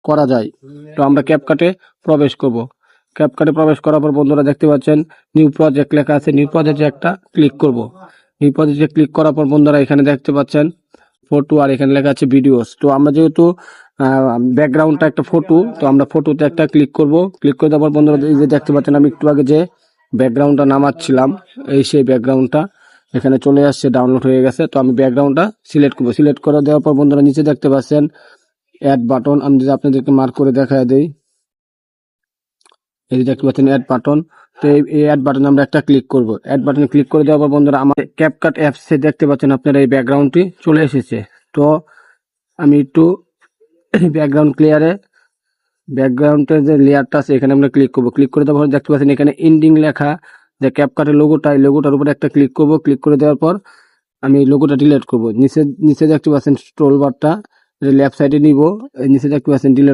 করা যায়। তো আমরা ক্যাপকাটে প্রবেশ করব। ক্যাপকাটে প্রবেশ করার পর বন্ধুরা দেখতে পাচ্ছেন নিউ প্রজেক্ট লেখা আছে, নিউ প্রজেক্টে একটা ক্লিক করব। নিউ প্রজেক্টে ক্লিক করার পর বন্ধুরা এখানে দেখতে পাচ্ছেন ফটো আর এখানে লেখা আছে ভিডিওস। তো আমরা যেহেতু ব্যাকগ্রাউন্ডটা একটা ফটো, তো আমরা ফটোতে একটা ক্লিক করব। ক্লিক করে দেওয়ার পর বন্ধুরা এই যে দেখতে পাচ্ছেন আমি একটু আগে যে ব্যাকগ্রাউন্ডটা নামাচ্ছিলাম, এই সেই ব্যাকগ্রাউন্ডটা এখানে চলে আসছে, ডাউনলোড হয়ে গেছে। তো আমি ব্যাকগ্রাউন্ডটা সিলেক্ট করবো। সিলেক্ট করে দেওয়ার পর বন্ধুরা নিচে দেখতে পাচ্ছেন অ্যাড বাটন। আমি যদি আপনাদেরকে মার্ক করে দেখায় দেই, এই যে দেখতে পাচ্ছেন অ্যাড বাটন। তো এই অ্যাড বাটনে আমরা একটা ক্লিক করব। অ্যাড বাটনে ক্লিক করে দেওয়ার পর বন্ধুরা আমার ক্যাপকাট অ্যাপসে দেখতে পাচ্ছেন আপনারা এই ব্যাকগ্রাউন্ডটি চলে এসেছে। তো আমি একটু ব্যাকগ্রাউন্ড ক্লিয়ারে ব্যাকগ্রাউন্ডের যে লেয়ারটা আছে এখানে আমরা ক্লিক করব। ক্লিক করে দেওয়ার পর দেখতে পাচ্ছেন এখানে এন্ডিং লেখা, যে ক্যাপকাটের লোগোটা, এই লোগোটার উপরে একটা ক্লিক করব। ক্লিক করে দেওয়ার পর আমি এই লোগোটা ডিলিট করব। নিচে নিচে দেখতে পাচ্ছেন স্ক্রল বারটা লেফট সাইডে নিব, নিচে দেখতে পাচ্ছেন ডিলিট